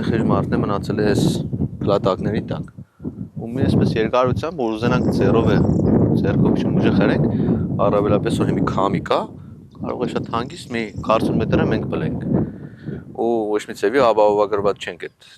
ամեն խիղճ մարդն է մնացել է այս փլատակների տակ։ Ու մի այսպես երկարությամբ որ ուզենանք ձեռով է ձեռքով չմուժը խրենք, առավելապես որ մի քամի կա, կարող է շատ հանգիստ մի 40 մետրը մենք բլենք։ Ու ոչ մի ձևի ապահովագրված չենք այդ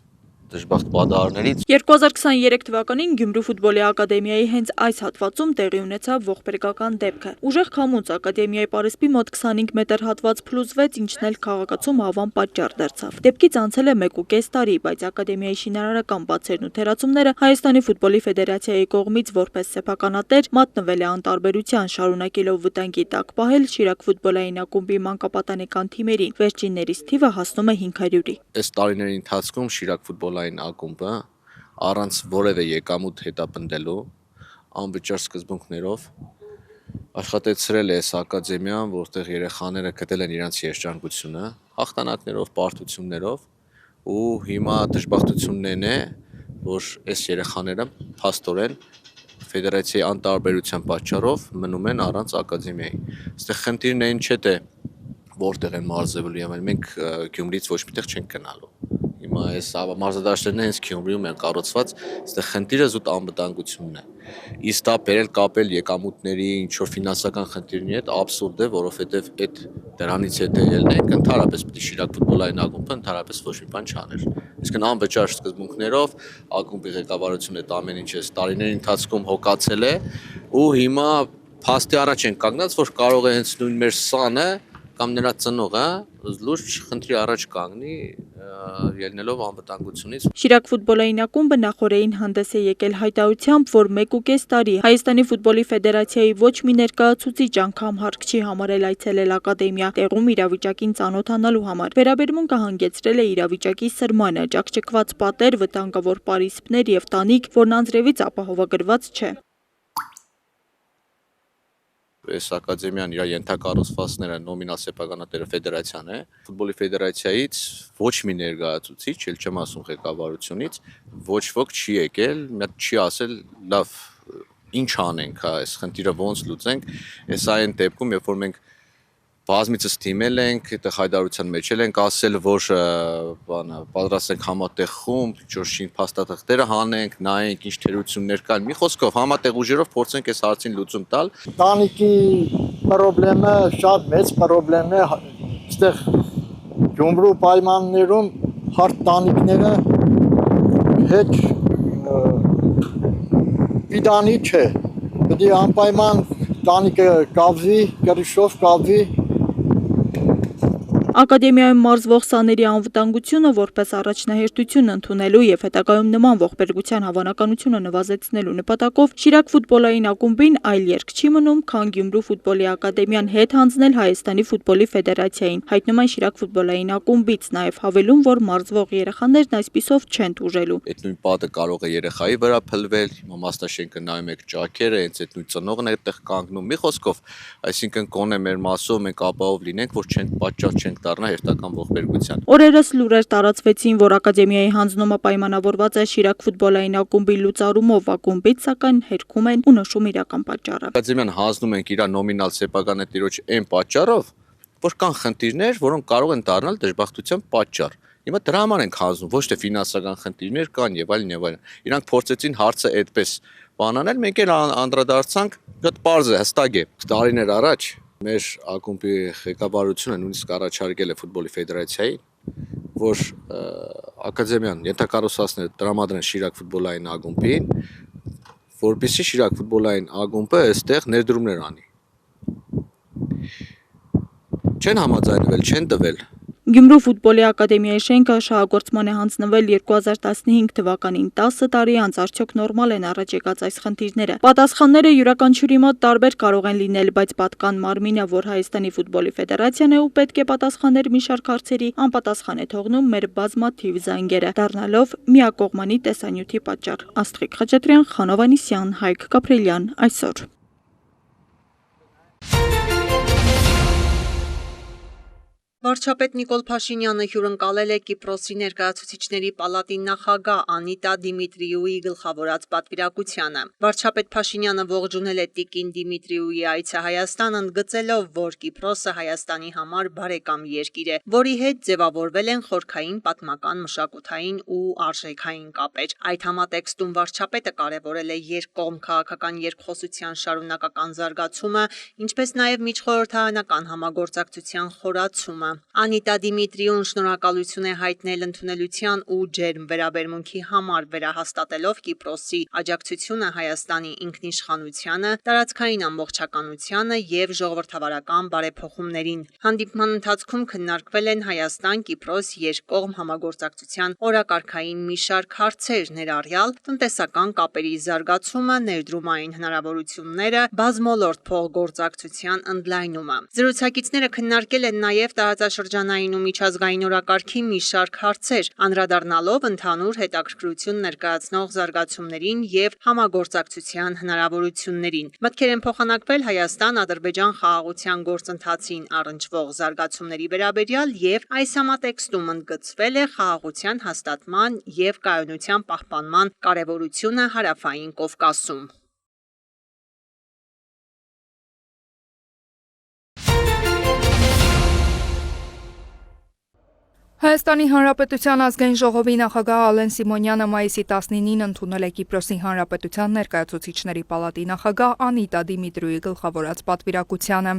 դժբախտ պատահարներից։ 2023 թվականին Գյումրու ֆուտբոլի ակադեմիայի հենց այս հատվածում տեղի ունեցավ ողբերգական դեպքը։ Ուժեղ քամուց ակադեմիայի պարիսպի մոտ 25 մետր հատված փլուզվեց, ինչն էլ քաղաքացում հավան պատճառ դարձավ։ Դեպքից անցել է 1.5 տարի, բայց ակադեմիայի շինարարական բացերն ու թերացումները Հայաստանի ֆուտբոլի ֆեդերացիայի կողմից որպես սեփականատեր մատնվել է անտարբերության, շարունակելով վտանգի տակ պահել Շիրակ ֆուտբոլային ակումբի մանկապատանեկան թիմերին։ Վերջիններիս թիվը հասնում է 500-ի։ Այս տարիների ընթացքում Շիրակ ֆուտբոլային ակումբը առանց որևէ եկամուտ հետապնդելու անվճար սկզբունքներով աշխատեցրել է այս ակադեմիան, որտեղ երեխաները գտել են իրենց երջանկությունը, հաղթանակներով, պարտություններով, ու հիմա դժբախտությունն է, որ այս երեխաները փաստորեն ֆեդերացիայի անտարբերության պատճառով մնում են առանց ակադեմիայի։ Այստեղ խնդիրն այն չէ, թե որտեղ են մարզվելու, եւ մենք Գյումրիից ոչ միտեղ չենք գնալու։ Հիմա այս մարզադաշտերն հենց Գյումրիում են կառուցված, այստեղ խնդիրը զուտ անվտանգությունն է։ Իսկ դա բերել կապել եկամուտների, ինչ որ ֆինանսական խնդիրների հետ աբսուրդ է, որովհետեւ այդ դրանից հետո ելնենք ընդհանրապես պիտի Շիրակ ֆուտբոլային ակումբը ընդհանրապես ոչ մի բան չաներ։ Իսկն անվճար սկզբունքներով ակումբի ղեկավարությունը այդ ամեն ինչը տարիների ընթացքում հոգացել է, ու հիմա փաստի առաջ են կանգնած, որ կարող է հենց նույն մեր սանը կամ նրա ծնողը լուրջ խնդրի առաջ կանգնի ելնելով անվտանգությունից։ Շիրակ ֆուտբոլային ակումբը նախորդին հանդես է եկել հայտարարությամբ, որ 1.5 տարի Հայաստանի ֆուտբոլի ֆեդերացիայի ոչ մի ներկայացուցիչ անգամ հարկ չի համարել այցելել ակադեմիա տեղում իրավիճակին ծանոթանալու համար։ Վերաբերմունքը հանգեցրել է իրավիճակի սրմանը, ճաքճքված պատեր, վտանգավոր պարիսպներ եւ տանիք, որն անձրևից ապահովագրված չէ։ Այս ակադեմիան իր ենթակառուցվածքները նոմինալ սեփականատերը ֆեդերացիան է։ Ֆուտբոլի ֆեդերացիայից ոչ մի ներկայացուցիչ, ել չեմ ասում ղեկավարությունից, ոչ ոք չի եկել, մի հատ չի ասել, լավ, ինչ անենք, այս խնդիրը ոնց լուծենք։ Այս այն դեպքում, երբ որ մենք բազմիցս դիմել ենք, այդտեղ հայտարարության մեջ ենք ասել, որ պատրաստ ենք համատեղ խումբ, ինչ-որ փաստաթղթերը հանենք, նայենք ինչ թերություններ կան։ Մի խոսքով համատեղ ուժերով փորձենք այս հարցին լուծում տալ։ Տանիքի խնդրը շատ մեծ խնդրեմ է, այստեղ Գյումրու պայմաններում հարթ տանիքները հետ պիտանի չէ։ Պետք է անպայման տանիքը կապվի, կրիշով կապվի։ Ակադեմիայում մարզվող սաների անվտանգությունը որպես առաջնահերթություն ընդունելու եւ հետագայում նման ողբերգության հավանականությունը նվազեցնելու նպատակով Շիրակ ֆուտբոլային ակումբին այլ երկ չի մնում, քան Գյումրու ֆուտբոլի ակադեմիան հետ հանձնել Հայաստանի ֆուտբոլի ֆեդերացիային, հայտնում են Շիրակ ֆուտբոլային ակումբից, նաեւ հավելում, որ մարզվող երեխաներն այսպիսով չեն տուժելու։ Այդ նույն պատը կարող է երեխայի վրա փլվել, հիմա մասնաշենքը նայում եք ճաքերը, հենց այդ նույն ծնողն է այդտեղ կանգնում։ Մի խոսքով, այսինքն կոնե մեր մասով մենք ապահով լինենք, որ պատճառ չենք դառնա հերթական ողբերգության։ Օրերս լուրեր տարածվեցին, որ ակադեմիայի հանձնումը պայմանավորված է Շիրակ ֆուտբոլային ակումբի լուծարումով, ակումբից սակայն հերքում են ու նշում իրական պատճառը։ Ակադեմիան հանձնում ենք իր նոմինալ սեփականատիրոջ այն պատճառով, որ կան խնդիրներ, որոնք կարող են դառնալ դժբախտության պատճառ։ Հիմա դրա համար ենք հանձնում, ոչ թե ֆինանսական խնդիրներ կան եւ այլն եւ այլն։ Իրանք փորձեցին հարցը այդպես բանանել, մենք էլ անդրադարձանք, դա պարզ է, հստակ է։ Տարիներ առաջ մեր ակումբի ղեկավարությունը նույնիսկ առաջարկել է ֆուտբոլի ֆեդերացիային, որ ակադեմիան ենթակառուցվածքները տրամադրեն Շիրակ ֆուտբոլային ակումբին, որպեսզի Շիրակ ֆուտբոլային ակումբը այստեղ ներդրումներ անի։ Չեն համաձայնվել, չեն տվել։ Գյումրու ֆուտբոլի ակադեմիայի շենքը շահագործման է հանձնվել 2015 թվականին, 10 տարի անց, արդյոք նորմալ են առաջ եկած այս խնդիրները։ Պատասխանները յուրաքանչյուրի մոտ տարբեր կարող են լինել, բայց պատկան մարմինը, որ Հայաստանի ֆուտբոլի ֆեդերացիան է ու պետք է պատասխաներ մի շարք հարցերի, անպատասխան է թողնում մեր բազմաթիվ զանգերը, դառնալով միակողմանի տեսանյութի պատճառ։ Աստղիկ Խաչատրյան, Խանո Վանիսյան, Հայկ Գաբրելյան, Այսօր։ Վարչապետ Նիկոլ Փաշինյանը հյուրընկալել է Կիպրոսի ներկայացուցիչների պալատի նախագահ Անիտա Դիմիտրիուի գլխավորած պատվիրակությանը։ Վարչապետ Փաշինյանը ողջունել է տիկին Դիմիտրիուի այցը Հայաստան, ընդգծելով, որ Կիպրոսը Հայաստանի համար բարեկամ երկիր է, որի հետ ձևավորվել են խորքային պատմական, մշակութային ու արժեքային կապեր։ Այդ համատեքստում վարչապետը կարևորել է երկկողմ քաղաքական երկխոսության շարունակական զարգացումը, ինչպես նաև միջխորհրդարանական համագործակցության խորացումը։ Անիտա Դիմիտրիուն շնորհակալություն է հայտնել ընդունելության ու ջերմ վերաբերմունքի համար, վերահաստատելով Կիպրոսի աջակցությունը Հայաստանի ինքնիշխանությանը, տարածքային ամբողջականությանը և ժողովրդավարական բարեփոխումներին։ Հանդիպման ընթացքում քննարկվել են Հայաստան-Կիպրոս երկկողմ համագործակցության օրակարգային մի շարք հարցեր, ներառյալ տնտեսական կապերի զարգացումը, ներդրումային հնարավորությունները, բազմոլորտ փոխգործակցության ընդլայնումը։ Զրուցակիցները քննարկել են նաև տարածաշրջանային ու միջազգային օրակարգի մի շարք հարցեր, անդրադառնալով ընդհանուր հետաքրքրություն ներկայացնող զարգացումներին և համագործակցության հնարավորություններին։ Մտքեր են փոխանակվել Հայաստան-Ադրբեջան խաղաղության գործընթացին առնչվող զարգացումների վերաբերյալ և այս համատեքստում ընդգծվել է խաղաղության հաստատման և կայունության պահպանման կարևորությունը Հարավային Կովկասում։ Հայաստանի Հանրապետության ազգային ժողովի նախագահ Ալեն Սիմոնյանը մայիսի 19-ին ընդունել է Կիպրոսի Հանրապետության ներկայացուցիչների պալատի նախագահ Անիտա Դիմիտրիուի գլխավորած պատվիրակությանը։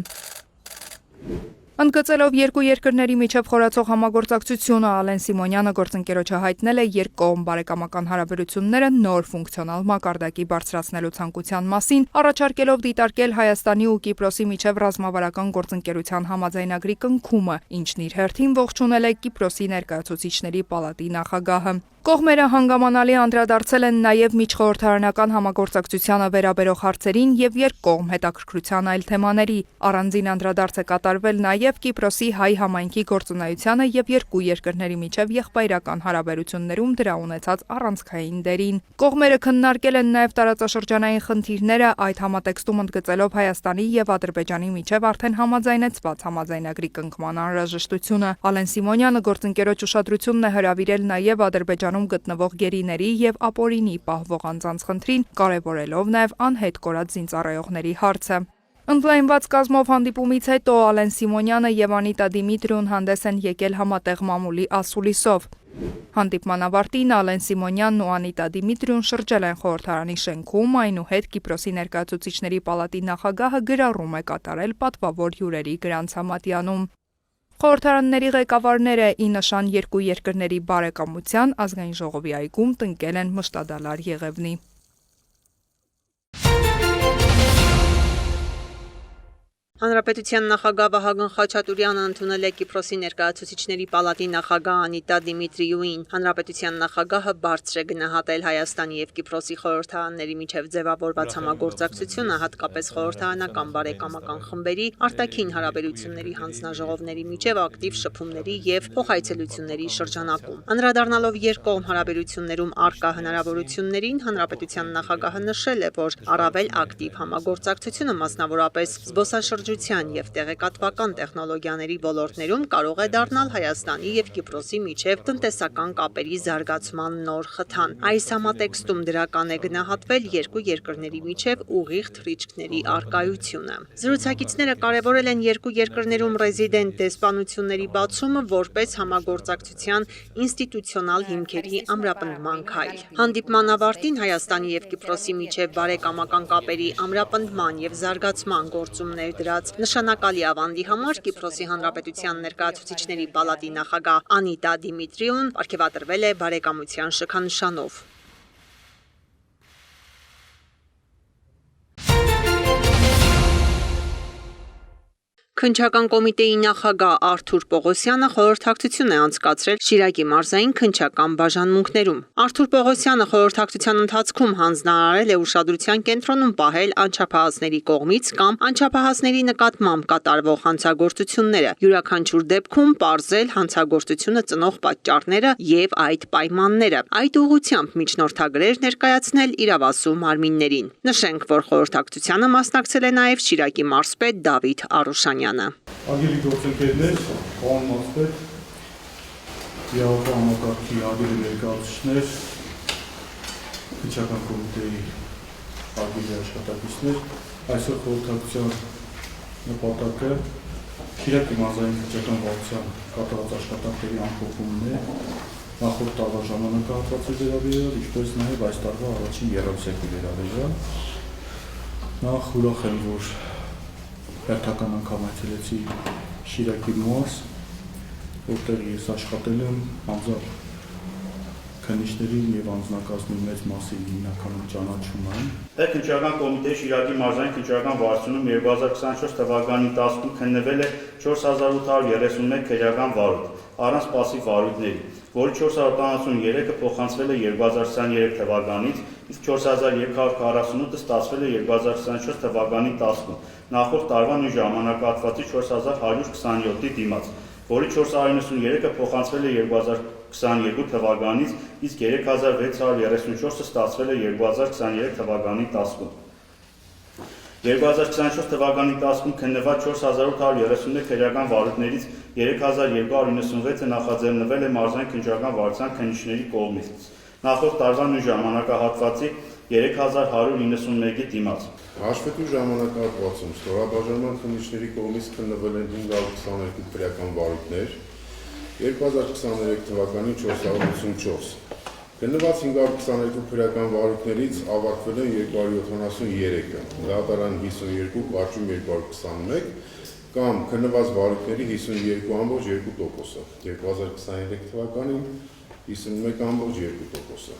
Ընդգծելով երկու երկրների միջև խորացող համագործակցությունը, Ալեն Սիմոնյանը գործընկերոջը հայտնել է երկկողմ բարեկամական հարաբերությունները նոր ֆունկցիոնալ մակարդակի բարձրացնելու ցանկության մասին, առաջարկելով դիտարկել Հայաստանի ու Կիպրոսի միջև ռազմավարական գործընկերության համաձայնագրի կնքումը, ինչն իր հերթին ողջունել է Կիպրոսի ներկայացուցիչների պալատի նախագահը։ Կողմերը հանգամանալի անդրադարձել են նաև միջխորհրդարանական համագործակցությանը վերաբերող հարցերին և երկկողմ հետաքրքրության այլ թեմաների։ Առանձին անդրադարձ է կատարվել նաև Կիպրոսի հայ համայնքի գործունեությանը և երկու երկրների միջև եղբայրական հարաբերություններում դրա ունեցած առանցքային դերին։ Կողմերը քննարկել են նաև տարածաշրջանային խնդիրները, այդ համատեքստում ընդգծելով Հայաստանի և Ադրբեջանի միջև արդեն համաձայնեցված համաձայնագրի կնքման անհրաժեշտությունը։ Ալեն Սիմոնյանը գործընկերոջ ուշադրությունն է հրավիրել նաև Ադրբեջանում գտնվող գերիների և ապօրինի պահվող անձանց խնդրին, կարևորելով նաև անհետ կորած զինծառայողների հարցը։ Ընդլայնված կազմով հանդիպումից հետո Ալեն Սիմոնյանը և Անիտա Դիմիտրիուն հանդես են եկել համատեղ մամուլի ասուլիսով։ Հանդիպման ավարտին Ալեն Սիմոնյանն ու Անիտա Դիմիտրիուն շրջել են խորհրդարանի շենքում, այնուհետ Կիպրոսի ներկայացուցիչների պալատի նախագահը գրառում է կատարել պատվավոր հյուրերի գրանցամատյանում։ Խորհրդարանների ղեկավարները ի նշան երկու երկրների բարեկամության ազգային ժողովի այգում տնկել են մշտադալար Եղևնի։ Հանրապետության նախագահ Վահագն Խաչատուրյանը ընդունել է Կիպրոսի ներկայացուցիչների պալատի նախագահ Անիտա Դիմիտրիուին։ Հանրապետության նախագահը բարձր է գնահատել Հայաստանի և Կիպրոսի խորհրդարանների միջև ձևավորված համագործակցությունը, հատկապես խորհրդարանական բարեկամական խմբերի, արտաքին հարաբերությունների հանձնաժողովների միջև ակտիվ շփումների և փոխայցելությունների շրջանակում։ Անդրադառնալով երկկողմ հարաբերություններում առկա հնարավորություններին, հանրապետության նախագահը նշել է, որ առավել ակտիվ համագործակցությունը մասնավորապես զբոսաշրջության և տեղեկատվական տեխնոլոգիաների ոլորտներում կարող է դառնալ Հայաստանի և Կիպրոսի միջև տնտեսական կապերի զարգացման նոր խթան։ Այս համատեքստում դրական է գնահատվել երկու երկրների միջև ուղիղ թռիչքների առկայությունը։ Զրուցակիցները կարևորել են երկու երկրներում ռեզիդենտ դեսպանությունների բացումը որպես համագործակցության ինստիտուցիոնալ հիմքերի ամրապնդման քայլ։ Հանդիպման ավարտին Հայաստանի և Կիպրոսի միջև բարեկամական կապերի ամրապնդման և զարգացման գործումներ դրած նշանակալի ավանդի համար Կիպրոսի Հանրապետության ներկայացուցիչների պալատի նախագահ Անիտա Դիմիտրիուն պարգևատրվել է բարեկամության շքանշանով։ Քննչական կոմիտեի նախագահ Արթուր Պողոսյանը խորհրդակցություն է անցկացրել Շիրակի մարզային քննչական բաժանմունքներում։ Արթուր Պողոսյանը խորհրդակցության ընթացքում հանձնարարել է ուշադրության կենտրոնում պահել անչափահասների կողմից կամ անչափահասների նկատմամբ կատարվող հանցագործությունները, յուրաքանչյուր դեպքում պարզել հանցագործությունը ծնող պատճառները և այդ պայմանները, այդ ուղղությամբ միջնորդագրեր ներկայացնել իրավասու մարմիններին։ Նշենք, որ խորհրդակցությանը մասնակցել է նաև Շիրակի մարզպետ Դավիթ Արուշանյանը։ Փաշինյանը։ Ագելի գործընկերներ, պարոն Մասպետ, Իրավապահ համակարգի ագելի ներկայացուցիչներ, քննչական կոմիտեի ագելի աշխատակիցներ, այսօր խորհրդակցության նպատակը Շիրակի մարզային քննչական վարչության կատարած աշխատանքների ամփոփումն է, նախորդ տարվա ժամանակահատվածի վերաբերյալ, ինչպես նաև այս տարվա առաջին երամսեկի վերաբերյալ։ Նախ ուրախ եմ, որ հերթական անգամ այցելեցի Շիրակի մարզ, որտեղ ես աշխատել եմ անձամբ քննիչներին եւ անձնակազմի մեծ մասի հիմնականում ճանաչում եմ։ Քննչական կոմիտեի Շիրակի մարզային քննչական վարչությունում 2024 թվականի 10-ում քննվել է 4831 քերական վարույթ, առանց պասիվ վարույթների, որի 473-ը փոխանցվել է 2023 թվականից, իսկ 4248-ը ստացվել է 2024 թվականի 10-ում, նախորդ տարվա նույն ժամանակահատվածի 4127-ի դիմաց, որի 493-ը փոխանցվել է 2022 թվականից, իսկ 3634-ը ստացվել է 2023 թվականի 10-ում։ 2024 թվականի 10-ում քննված 4831 քերական վարույթներից 3296-ը նախաձեռնվել է մարզային քննչական վարչության քննիչների կողմից, նախորդ տարվա նույն ժամանակահատվածի 3191-ի դիմաց։ Հաշվետու ժամանակահատվածում ստորաբաժանման քննիչների կողմից քննվել են 522 քրեական վարույթներ, 2023 թվականին 484։ Քննված 522 քրեական վարույթներից ավարտվել են 273-ը, դատարան 52, կարճում 221 կամ քննված վարույթների 52.2%-ը, 2023 թվականին 51.2%-ը։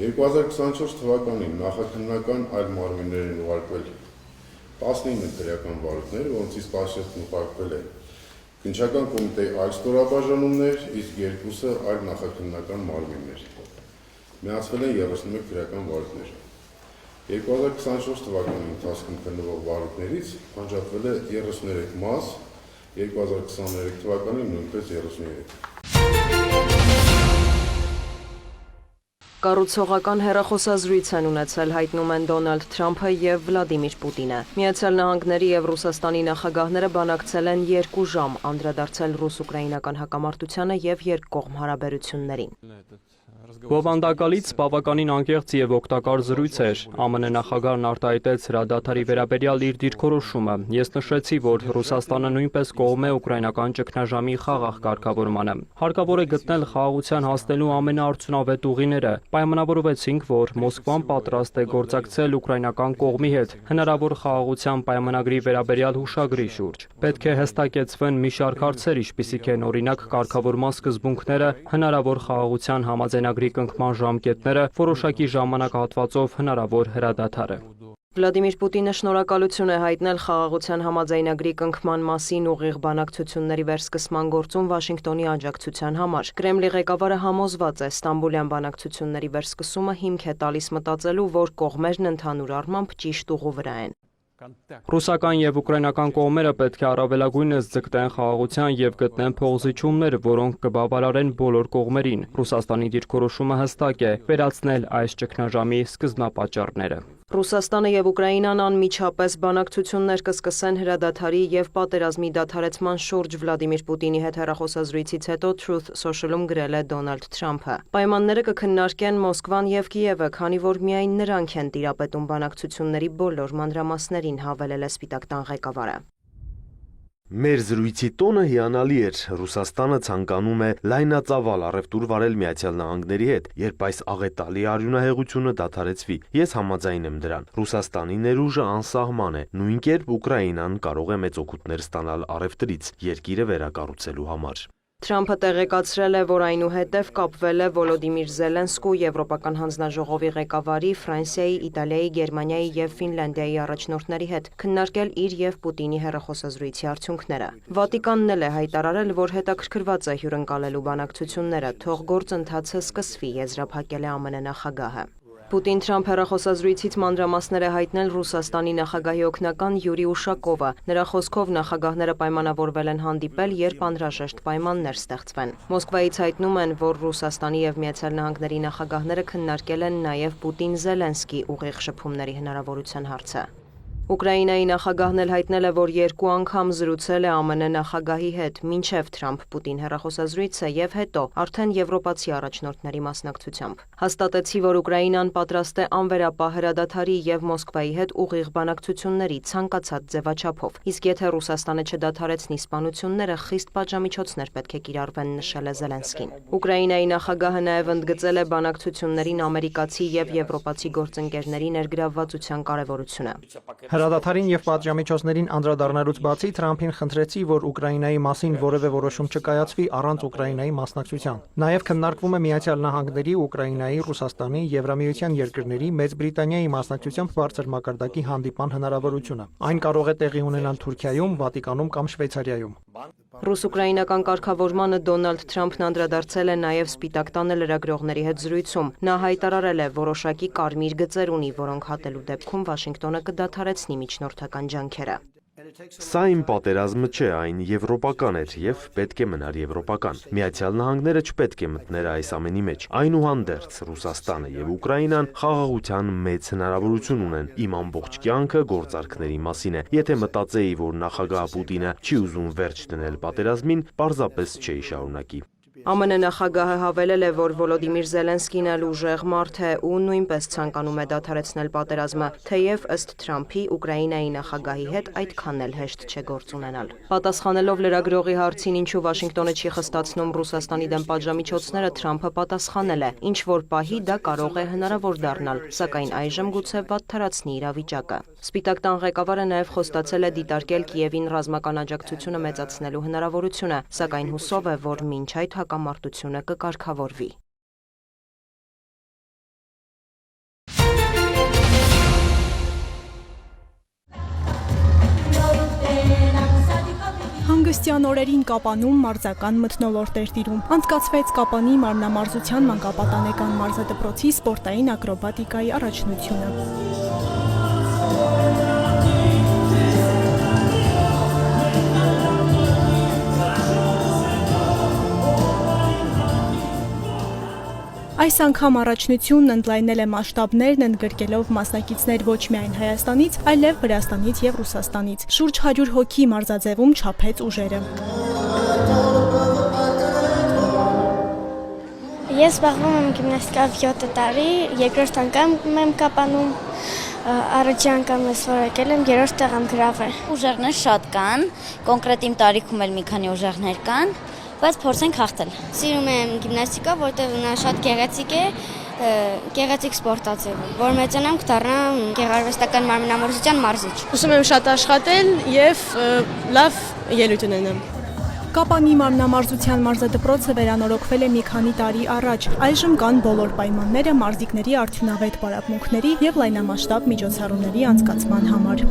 2024 թվականին նախաքննական այլ մարմիններ են ուղարկվել 19 քրեական վարույթներ, որոնցից 17-ն ուղարկվել է քննչական կոմիտեի այլ ստորաբաժանումներ, իսկ 2-ը այլ նախաքննական մարմիններ։ Միացվել են 31 քրեական վարույթներ։ 2024 թվականի ընթացքում քննվող վարույթներից անջատվել է 33 մաս, 2023 թվականին նույնպես 33։ Կառուցողական հեռախոսազրույց են ունեցել, հայտնում են Դոնալդ Թրամփը եւ Վլադիմիր Պուտինը։ Միացյալ Նահանգների եւ Ռուսաստանի նախագահները բանակցել են 2 ժամ, անդրադարձել ռուս-ուկրաինական հակամարտությանը եւ երկկողմ հարաբերություններին։ Բովանդակալից բավականին անկեղծ եւ օգտակար զրույց էր։ ԱՄՆ նախագահն արտահայտեց հրադադարի վերաբերյալ իր դիրքորոշումը։ Ես նշեցի, որ Ռուսաստանը նույնպես կողմ է ուկրաինական ճգնաժամի խաղաղ կարգավորմանը։ Հարկավոր է գտնել խաղաղության հասնելու ամենաարդյունավետ ուղիները։ Պայմանավորվեցինք, որ Մոսկվան պատրաստ է գործակցել ուկրաինական կողմի հետ հնարավոր խաղաղության պայմանագրի վերաբերյալ հուշագրի շուրջ։ Պետք է հստակեցվեն մի շարք հարցեր, ինչպիսիք են օրինակ կարգավորման սկզբունքները, հնարավոր խաղաղության համաձայնագրի կնքման ժամկետները, որոշակի ժամանակահատվածով հնարավոր հրադադարը։ Վլադիմիր Պուտինը շնորհակալություն է հայտնել խաղաղության համաձայնագրի կնքման մասին ուղիղ բանակցությունների վերսկսման գործում Վաշինգտոնի աջակցության համար։ Կրեմլի ղեկավարը համոզված է, Ստամբուլյան բանակցությունների վերսկսումը հիմք է տալիս մտածելու, որ կողմերն ընդհանուր առմամբ ճիշտ ուղու վրա են։ Ռուսական եւ ուկրաինական կողմերը պետք է առավելագույնս ձգտեն խաղաղության եւ գտնեն փոխզիջումներ, որոնք կբավարարեն բոլոր կողմերին։ Ռուսաստանի դիրքորոշումը հստակ է՝ վերացնել այս ճգնաժամի սկզբնապատճառները։ Ռուսաստանը եւ Ուկրաինան անմիջապես բանակցություններ կսկսեն հրադադարի եւ պատերազմի դադարեցման շուրջ Վլադիմիր Պուտինի հետ հեռախոսազրույցից հետո Truth Social-ում գրել է Դոնալդ Թրամփը։ Պայմանները կքննարկեն Մոսկվան եւ Կիևը, քանի որ միայն նրանք են տիրապետում բանակցությունների բոլոր մանրամասներին, հավելել է Սպիտակ տան ղեկավարը։ Մեր զրույցի տոնը հիանալի էր։ Ռուսաստանը ցանկանում է լայնածավալ առևտուր վարել Միացյալ Նահանգների հետ, երբ այս աղետալի արյունահեղությունը դադարեցվի։ Ես համաձայն եմ դրան։ Ռուսաստանի ներուժը անսահման է։ Նույն կերպ Ուկրաինան կարող է մեծ օգուտներ ստանալ առևտրից երկիրը վերակառուցելու համար։ Թրամփը տեղեկացրել է, որ այնուհետև կապվել է Վոլոդիմիր Զելենսկու Եվրոպական հանձնաժողովի ղեկավարի, Ֆրանսիայի, Իտալիայի, Գերմանիայի եւ Ֆինլանդիայի առաջնորդների հետ քննարկել իր եւ Պուտինի հեռախոսազրույցի արդյունքները։ Վատիկանն էլ է հայտարարել, որ հետաքրքրված է հյուրընկալելու բանակցությունները, թող գործընթացը սկսվի, եզրափակել է ԱՄՆ նախագահը։ Պուտին-Թրամփ հեռախոսազրույցից մանրամասներ է հայտնել Ռուսաստանի նախագահի օգնական Յուրի Ուշակովը։ Նրա խոսքով նախագահները պայմանավորվել են հանդիպել, երբ անհրաժեշտ պայմաններ ստեղծվեն։ Մոսկվայից հայտնում են, որ Ռուսաստանի եւ Միացյալ Նահանգների նախագահները քննարկել են նաեւ Պուտին-Զելենսկի ուղիղ շփումների հնարավորության հարցը։ Ուկրաինայի նախագահն էլ հայտնել է, որ 2 անգամ զրուցել է ԱՄՆ նախագահի հետ մինչև Թրամփ-Պուտին հեռախոսազրույցը եւ հետո արդեն եվրոպացի առաջնորդների մասնակցությամբ։ Հաստատեցի, որ Ուկրաինան պատրաստ է անվերապահ հրադադարի եւ Մոսկվայի հետ ուղիղ բանակցությունների ցանկացած ձևաչափով, իսկ եթե Ռուսաստանը չդադարեցնի սպանությունները, խիստ պատժամիջոցներ պետք է կիրառվեն, նշել է Զելենսկին։ Ուկրաինայի նախագահը նաեւ ընդգծել է բանակցություններին ամերիկացի եւ եվրոպացի գործընկերների ներգրավվածության կարեւորությունը։ Հրադադարին եւ պատժամիջոցներին անդրադառնալուց բացի Թրամփին խնդրեցի, որ Ուկրաինայի մասին որևէ որոշում չկայացվի առանց Ուկրաինայի մասնակցության։ Նաեւ քննարկվում է Միացյալ Նահանգների, Ուկրաինայի, Ռուսաստանի, Եվրամիության երկրների, Մեծ Բրիտանիայի մասնակցությամբ բարձր մակարդակի հանդիպան հնարավորությունը։ Այն կարող է տեղի ունենալ Թուրքիայում, Վատիկանում կամ Շվեյցարիայում։ Ռուս-ուկրաինական կարգավորմանը Դոնալդ Թրամփն անդրադարձել է նաև Սպիտակ տանը լրագրողների հետ զրույցում։ Նա հայտարարել է, որոշակի կարմիր գծեր ունի, որոնք հատելու դեպքում Վաշինգտոնը կդադարեցնի միջնորդական ջանքերը։ Սա իմ պատերազմը չէ, այն եվրոպական էր եւ պետք է մնար եվրոպական։ Միացյալ Նահանգները չպետք է մտներ այս ամենի մեջ։ Այնուհանդերձ Ռուսաստանը եւ Ուկրաինան խաղաղության մեծ հնարավորություն ունեն։ Իմ ամբողջ կյանքը գործարքների մասին է։ Եթե մտածեի, որ նախագահ Պուտինը չի ուզում վերջ դնել պատերազմին, պարզապես չէի շարունակի։ ԱՄՆ նախագահը հավելել է, որ Վոլոդիմիր Զելենսկին էլ ուժեղ մարդ է ու նույնպես ցանկանում է դադարեցնել պատերազմը, թեև ըստ Թրամփի Ուկրաինայի նախագահի հետ այդքան էլ հեշտ չէ գործ ունենալ։ Պատասխանելով լրագրողի հարցին, ինչու Վաշինգտոնը չի խստացնում Ռուսաստանի դեմ պատժամիջոցները, Թրամփը պատասխանել է, ինչ որ պահի դա կարող է հնարավոր դառնալ, սակայն այժմ գուցե վատթարացնի իրավիճակը։ Սպիտակ տան ղեկավարը նաև խոստացել է դիտարկել Կիևին ռազմական աջակցությունը մեծացնելու հնարավորությունը, սակայն հուսով է, որ մինչ այդ հակամարտությունը կկարգավորվի։ Հանգստյան օրերին Կապանում մարզական մթնոլորտ էր տիրում։ Անցկացվեց Կապանի մարմնամարզության մանկապատանեկան մարզադպրոցի սպորտային ակրոբատիկայի առաջնությունը։ Այս անգամ առաջնությունն ընդլայնել է մասշտաբներն, ընդգրկելով մասնակիցներ ոչ միայն Հայաստանից, այլև Վրաստանից եւ Ռուսաստանից։ Շուրջ 100 հոգի մարզաձևում չափեց ուժերը։ Ես զբաղվում եմ գիմնաստիկայով 7 տարի, երկրորդ անգամ եմ Կապանում, առաջի անգամ ես որ եկել եմ, երրորդ տեղ եմ գրավել։ Ուժեղներ շատ կան, կոնկրետ իմ տարիքում էլ մի քանի ուժեղներ կան, բայց փորձենք հաղթել։ Սիրում եմ գիմնաստիկա, որտեղ նա շատ գեղեցիկ է, գեղեցիկ սպորտաձև, որ մեծանամ կդառնամ գեղարվեստական մարմնամարզության մարզիչ։ Ուզում եմ շատ աշխատել եւ լավ ելույթ ունենամ։ Կապանի մարմնամարզության մարզադպրոցը վերանորոգվել է մի քանի տարի առաջ։ Այժմ կան բոլոր պայմանները մարզիկների արդյունավետ պարապմունքների եւ լայնամասշտաբ միջոցառումների անցկացման համար։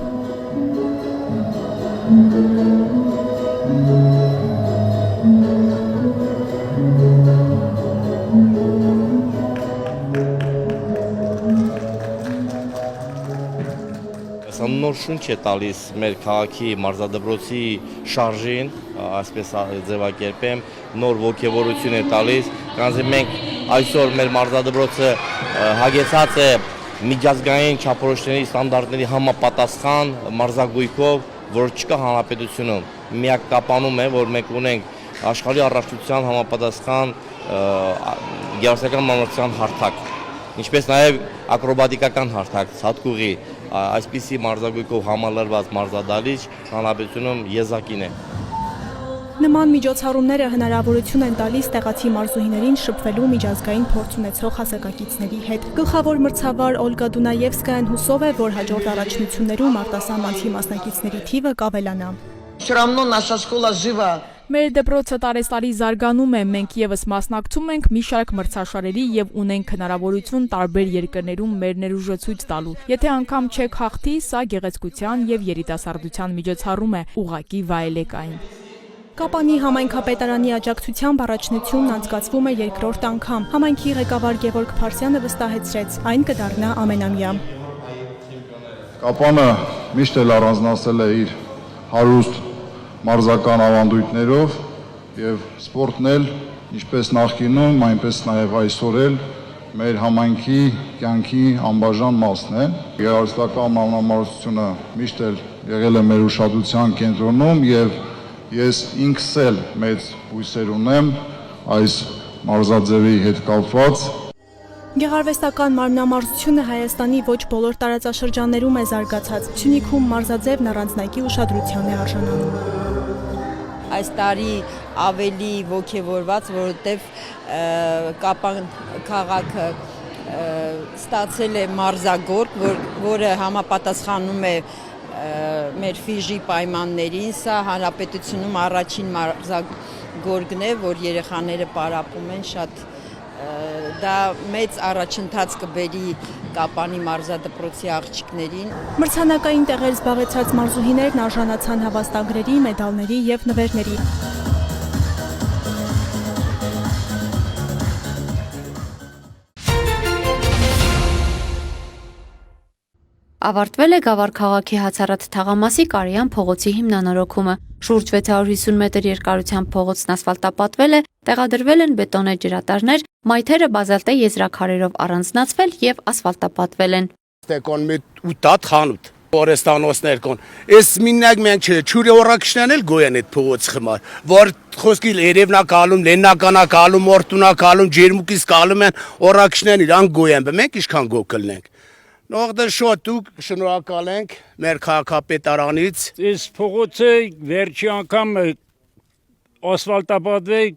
Նոր շունչ է տալիս մեր քաղաքի մարզադպրոցի շարժին, այսպես ձևակերպեմ, նոր ոգևորություն է տալիս, քանզի մենք այսօր մեր մարզադպրոցը հագեցած է միջազգային չափորոշիչների ստանդարտների համապատասխան մարզագույքով, որ չկա հանրապետությունում։ Միակ Կապանում է, որ մենք ունենք աշխարհի առաջնության համապատասխան գեղարվեստական մարմնամարզության հարթակ, ինչպես նաև ակրոբատիկական հարթակ, ցատկուղի, այսպիսի մարզագույքով համալրված մարզադահլիճ հանրապետությունում եզակին է։ Նման միջոցառումները հնարավորություն են տալիս տեղացի մարզուհիներին շփվելու միջազգային փորձ ունեցող հասակակիցների հետ։ Գլխավոր մրցավար Օլգա Դունաևսկայան հուսով է, որ հաջորդ առաջնություններում արտասահմանցի մասնակիցների թիվը կավելանա։ Մեր դպրոցը տարեստարի զարգանում է, մենք եւս մասնակցում ենք մի շարք մրցաշարերի եւ ունենք հնարավորություն տարբեր երկրներում մեր ներուժը ցույց տալու։ Եթե անգամ չեք հաղթի, սա գեղեցկության եւ երիտասարդության միջոցառում է, ուղղակի վայելեք այն։ Կապանի համայնքապետարանի աջակցությամբ առաջնությունն անցկացվում է երկրորդ անգամ։ Համայնքի ղեկավար Գևորգ Փարսյանը վստահեցրեց, այն կդառնա ամենամյա։ Կապանը միշտ էլ առանձնացել է իր հարուստ մարզական ավանդույթներով եւ սպորտն էլ ինչպես նախկինում, այնպես նաեւ այսօր էլ մեր համայնքի կյանքի անբաժան մասն է։ Գեղարվեստական մարմնամարզությունը միշտ էլ եղել է մեր ուշադրության կենտրոնում եւ ես ինքս էլ մեծ հույսեր ունեմ այս մարզաձևի հետ կապված։ Գեղարվեստական մարմնամարզությունը Հայաստանի ոչ բոլոր տարածաշրջաններում է զարգացած։ Սյունիքում մարզաձևն առանձնակի ուշադրության է արժանանում։ Այս տարի ավելի ոգևորված, որովհետև Կապան քաղաքը ստացել է մարզագորգ, որը համապատասխանում է մեր ֆիժի պայմաններին, սա հանրապետությունում առաջին մարզագորգն է, որ երեխաները պարապում են, շատ դա մեծ առաջընթաց կբերի Կապանի մարզադպրոցի աղջիկներին։ Մրցանակային տեղեր զբաղեցած մարզուհիներն արժանացան հավաստագրերի, մեդալների եւ նվերների։ Ավարտվել է Գավառ քաղաքի Հացառատ թաղամասի Կարյան փողոցի հիմնանորոգումը։ Շուրջ 650 մետր երկարությամբ փողոցն ասֆալտապատվել է, տեղադրվել են բետոնե ջրատարներ, մայթերը բազալտե եզրաքարերով առանձնացվել եւ ասֆալտապատվել են։ Ստեկոն մի 8 խանութ օրեստանոսներ կան։ Այս մինակ մենք չուրի օրակշնան էլ գոյան այդ փողոց խմար, որ խոսքի երևնա կալում, լեննականա կալում, օրտունա կալում, ջերմուկից կալում են օրակշնան իրան գոյան, մենք ինչքան գոկլնենք։ Նողդը շոտ դուք շնորհակալ ենք մեր քաղաքապետարանից։ Այս փողոցը վերջի անգամ ասֆալտապատվել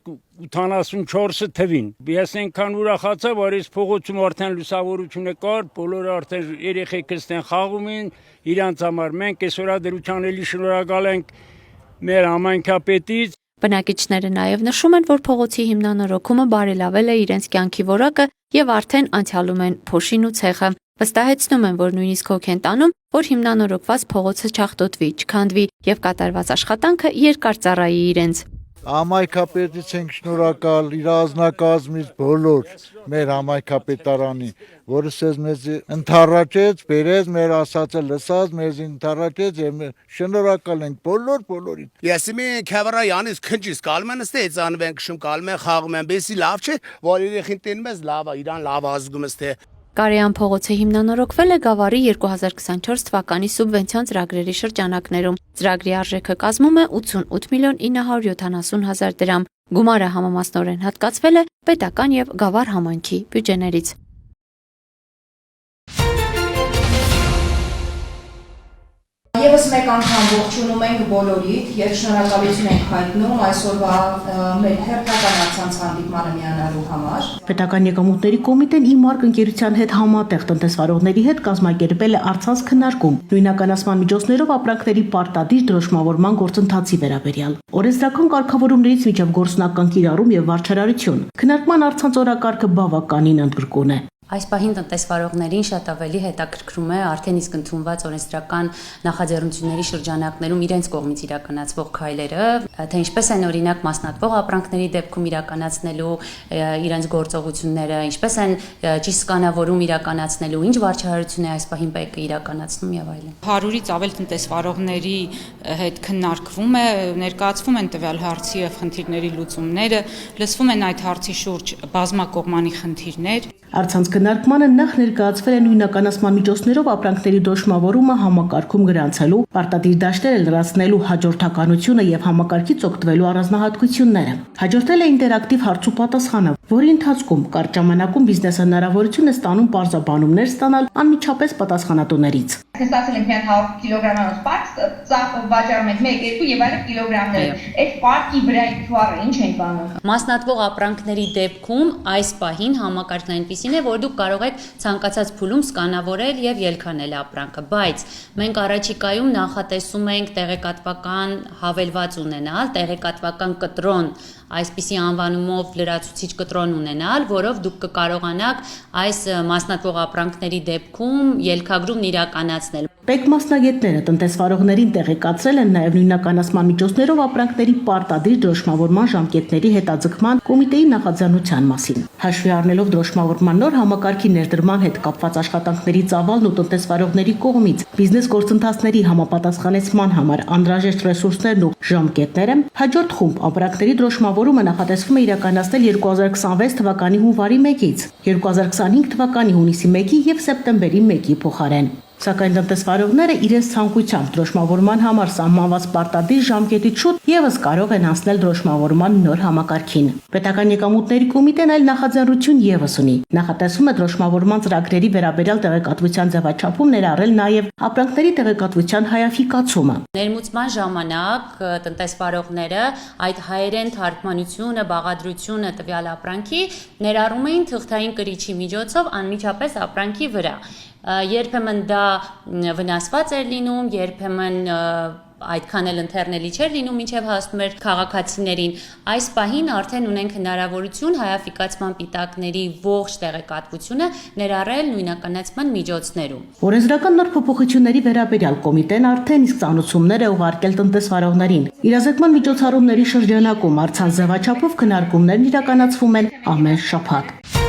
84 թվին։ Ես այնքան ուրախացա, որ այս փողոցում արդեն լուսավորություն կար, բոլորը արդեն երեխեքը ստեն խաղում են իրանց համար։ Մենք այսօր դրության էլի շնորհակալ ենք մեր համայնքապետից։ Բնակիչները նաև նշում են, որ փողոցի հիմնանորոգումը բարելավել է իրենց կյանքի որակը եւ արդեն անցյալում են փոշին ու ցեխը։ Վստահեցնում են, որ նույնիսկ հոգ են տանում, որ հիմնանորոգված փողոցը չախտոտվի, չքանդվի եւ կատարված աշխատանքը երկար ծառայի իրենց։ Համայնքապետից ենք շնորհակալ, իր ազնագազմից բոլոր մեր համայնքապետարանի, որը մեզ ընդառաջեց, բերեց, մեր ասածը լսած, մեզ ընդառաջեց եւ շնորհակալ ենք բոլորին։ Ես մենք Քավարյանից քնջից կալում են ստե ծանվենք շում կալում են խաղում են, բեսի լավ չէ, որ երեխին տենում ես լավ, իրան լավ ազգում է։ Կարյան փողոցը հիմնանորոգվել է Գավառի 2024 թվականի սուբվենցիոն ծրագրերի շրջանակներում։ Ծրագրի արժեքը կազմում է 88 միլիոն 970 հազար դրամ։ Գումարը համամասնորեն հատկացվել է պետական եւ Գավառ համայնքի բյուջեներից։ Եվս մեկ անգամ ողջունում ենք բոլորիդ եւ շնորհակալություն ենք հայտնում այսօրվա մեր հերթական առցանց հանդիպմանը միանալու համար։ Պետական եկամուտների կոմիտեն ԻՄԱՐԿ ընկերության հետ համատեղ տնտեսվարողների հետ կազմակերպել է առցանց քննարկում նույնականացման միջոցներով ապրանքների պարտադիր դրոշմավորման գործընթացի վերաբերյալ։ Օրենսդրական կարգավորումներից միջև գործնական կիրառում եւ վարչարարություն։ Քննարկման առցանց օրակարգը բավականին ընդգրկուն է։ Այս պահին տնտեսվարողներին շատ ավելի հետաքրքրում է արդեն իսկ ընդունված օրենսդրական նախաձեռնությունների շրջանակներում իրենց կողմից իրականացվող քայլերը, թե ինչպես են օրինակ մասնատվող ապրանքների դեպքում իրականացնելու իրենց գործողությունները, ինչպես են ճիշտ սկանավորում իրականացնելու, ինչ վարչարարություն է այս պահին ՊԵԿ-ը իրականացնում եւ այլն։ 100-ից ավել տնտեսվարողների հետ քննարկվում է, ներկայացվում են տվյալ հարցի եւ խնդիրների լուծումները, լսվում են այդ հարցի շուրջ բազմակողմանի խնդիրներ։ Առցանց քննարկմանը նախ ներկայացվել է նույնականացման միջոցներով ապրանքների դրոշմավորումը համակարգում գրանցելու, պարտադիր դաշտերը լրացնելու հաջորդականությունը եւ համակարգից օգտվելու առանձնահատկությունները։ Հաջորդել է ինտերակտիվ հարց ու պատասխանը, որի ընթացքում կարճ ժամանակում բիզնեսը հնարավորություն է ստանում պարզաբանումներ ստանալ անմիջապես պատասխանատուներից։ Ստացել ենք միայն 100 կիլոգրամանոց պարկ, վաճառում ենք 1-2 եւ այլ կիլոգրամներ։ Այդ պարկի վրա թուառը ինչ ենք անում։ Մասնատվող ապրանքների դեպքում այս պահին համակարգն այնպիսին է, որ դուք կարող եք ցանկացած փուլում սկանավորել եւ ելքանել ապրանքը, բայց մենք առաջիկայում նախատեսում ենք տեղեկատվական հավելված ունենալ, տեղեկատվական կտրոն, այսպիսի անվանումով լրացուցիչ կտրոն ունենալ, որով դուք կկարողանաք այս մասնատվող ապրանքների դեպքում ելքագրումն իրականացնել։ ՊԵԿ մասնագետները տնտեսվարողներին տեղեկացրել են նաև նույնականացման միջոցներով ապրանքների պարտադիր դրոշմավորման ժամկետների հետաձգման կոմիտեի նախաձեռնության մասին։ Հաշվի առնելով դրոշմավորման նոր համակարգի ներդրման հետ կապված աշխատանքների ծավալն ու տնտեսվարողների կողմից բիզնես գործընթացների համապատասխանեցման համար անհրաժեշտ ռեսուրսներն ու ժամկետները, հաջորդ խումբ ապրանքների դրոշմավորման լուսավորումը նախատեսվում է իրականացնել 2026 թվականի հունվարի 1-ից, 2025 թվականի հունիսի 1-ի եւ սեպտեմբերի 1-ի փոխարեն։ Սակայն տնտեսվարողները իրենց ցանկությամբ դրոշմավորման համար սահմանված պարտադիր ժամկետից շուտ եւս կարող են անցնել դրոշմավորման նոր համակարգին։ Պետական եկամուտների կոմիտեն այլ նախաձեռնություն եւս ունի։ Նախատեսվում է դրոշմավորման ծրագրերի վերաբերյալ տեղեկատվության ձևաչափում ներառել նաեւ ապրանքների տեղեկատվության հայաֆիկացումը։ Ներմուծման ժամանակ տնտեսվարողները այդ հայերեն թարգմանությունը, բաղադրությունը տվյալ ապրանքի ներառում էին թղթային կրիչի միջոցով անմիջապես ապրանքի վրա։ Երբեմն դա վնասված էր լինում, երբեմն այդքան էլ ընթեռնելի չէր լինում, մինչև հասնում էր քաղաքացիներին։ Այս պահին արդեն ունենք հնարավորություն հայաֆիկացման պիտակների ողջ տեղեկատվությունը ներառել նույնականացման միջոցներում։ Օրենսդրական նոր փոփոխությունների վերաբերյալ կոմիտեն արդեն իսկ ծանոթություններ է ուղարկել տնտեսվարողներին։ Իրազեկման միջոցառումների շրջանակում առցանց ձևաչափով քննարկումներն իրականացվում են ամեն շաբաթ։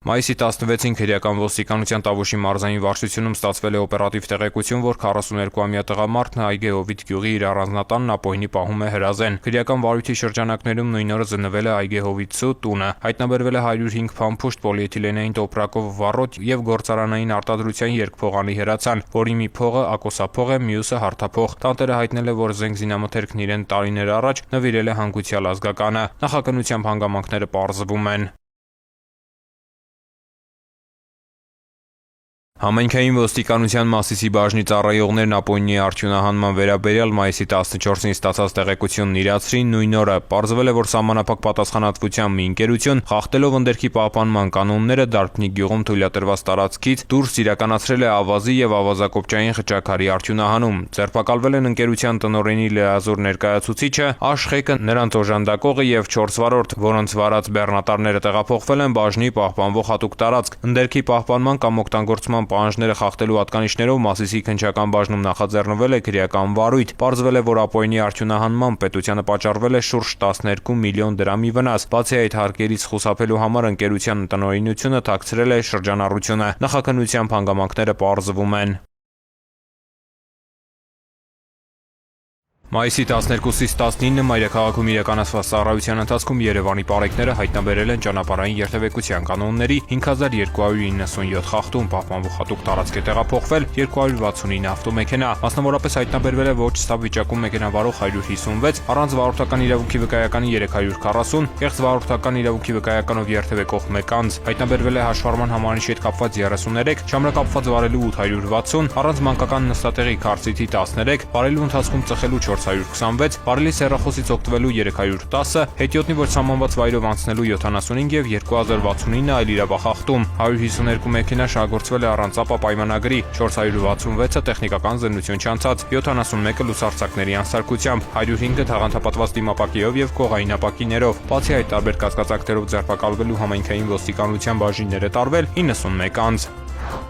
Մայիսի 16-ին քրեական ոստիկանության Տավուշի մարզային վարչությունում ստացվել է օպերատիվ տեղեկություն, որ 42-ամյա տղամարդն Այգեհովիտ գյուղի իր առանձնատանն ապօրինի պահում է հրազեն։ Քրեական վարույթի շրջանակներում նույն օրը զննվել է Այգեհովիցու տունը։ Հայտնաբերվել է 105 փամփուշտ պոլիէթիլենային տոպրակով վառոդ եւ գործարանային արտադրության երկփողանի հրացան, որի մի փողը ակոսափող է, մյուսը հարթափող։ Տանտերը հայտնել է, որ զենք զինամթերքն իրեն տարիներ առաջ նվիրել է հանգուցյալ ազգականը։ Նախաքննությամբ հանգամանքները պարզվում են։ Համայնքային ոստիկանության Մասիսի բաժնի ծառայողներն ապօրինի արդյունահանման վերաբերյալ մայիսի 14-ին ստացած տեղեկությունն իրացրին նույն օրը։ Պարզվել է, որ սահմանափակ պատասխանատվությամբ մի ընկերություն խախտելով ընդերքի պահպանման կանոնները Դարբնիկ գյուղում թույլատրված տարածքից դուրս իրականացրել է ավազի եւ ավազակոպչային խճաքարի արդյունահանում։ Ձերբակալվել են ընկերության տնօրենի լիազոր ներկայացուցիչը, Աշխեկը, նրանց օժանդակողը եւ 4 վարորդ, որոնց վարած բեռնատարները տեղափոխվել են բաժնի պահպանվող հատուկ տարածք։ Ընդերքի պահպանման կամ օգտագործման պահանջները խախտելու հատկանիշներով Մասիսի քննչական բաժնում նախաձեռնվել է քրեական վարույթ։ Պարզվել է, որ ապօրինի արդյունահանման պետությանը պատճառվել է շուրջ 12 միլիոն դրամի վնաս։ Բացի այդ հարկերից խուսափելու համար ընկերության տնօրինությունը թաքցրել է շրջանառությունը։ Նախաքննությամբ հանգամանքները պարզվում են։ Մայիսի 12-ից 19-ը մայրաքաղաքում իրականացված ծառայության ընթացքում Երևանի պարեկները հայտնաբերել են ճանապարհային երթևեկության կանոնների 5297 խախտում, պահպանվող հատուկ տարածք է տեղափոխվել 269 ավտոմեքենա։ Մասնավորապես հայտնաբերվել է ոչ ստապ վիճակում մեքենավարող 156, առանց վարորդական իրավունքի վկայականի 340, կեղծ վարորդական իրավունքի վկայականով երթևեկող 1 անձ, հայտնաբերվել է հաշվառման համարիշի հետ կապված 33, չամրակապված վարելու 860, առանց մանկական նստատեղի քարտիզի 13, վարելու ընթացքում ծխելու 426, բարելի սեռախոսից օգտվելու 310, հետիոտնի ոչ սահմանված վայրով անցնելու 75 եւ 2069 այլ իրավախախտում, 152 մեքենա շահագործվել է առանց ապա պայմանագրի, 466-ը տեխնիկական զննություն չանցած, 71-ը լուսարձակների անսարքությամբ, 105-ը թաղանթապատված դիմապակիով եւ կողային ապակիներով։ Բացի այդ տարբեր կասկածակներով ձերբակալվելու համայնքային ոստիկանության բաժիններ է տարվել 91 անձ։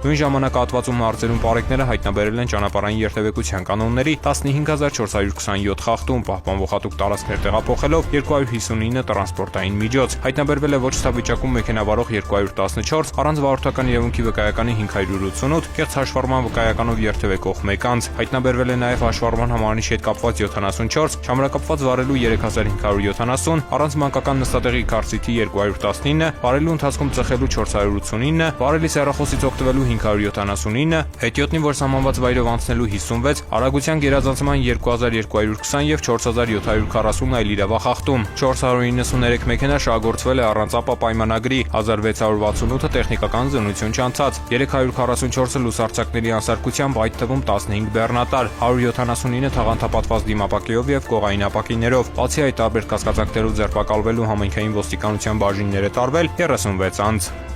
Նույն ժամանակահատվածում մարզերում պարեկները հայտնաբերել են ճանապարհային երթևեկության կանոնների 15427 խախտում, պահպանվող հատուկ տարածքներ տեղափոխելով 259 տրանսպորտային միջոց։ Հայտնաբերվել է ոչ ստապ վիճակում մեքենավարող 214, առանց վարորդական իրավունքի վկայականի 588, կեղծ հաշվառման վկայականով երթևեկող 1 անձ։ Հայտնաբերվել է նաև հաշվառման համարանիշի հետ կապված 74, չամրակապված վարելու 3570, առանց մանկական նստատեղի քարտիզի 219, վարելու ընթացքում ծխելու 489, վարելի սեռախոսից օգտվելու 579, հետիոտնի որ սահմանված վայրով անցնելու 56, արագության գերազանցման 2220 եւ 4740 այլ իրավախախտում, 493 մեքենա շահագործվել է առանց ապա պայմանագրի, 1668-ը տեխնիկական զննություն չանցած, 344-ը լուսարձակների անսարքությամբ, այդ թվում 15 բեռնատար, 179 թաղանթապատված դիմապակիով եւ կողային ապակիներով։ Բացի այդ տարբեր կասկածակներով ձերբակալվելու համայնքային ոստիկանության բաժիններ է տարվել 36 անձ։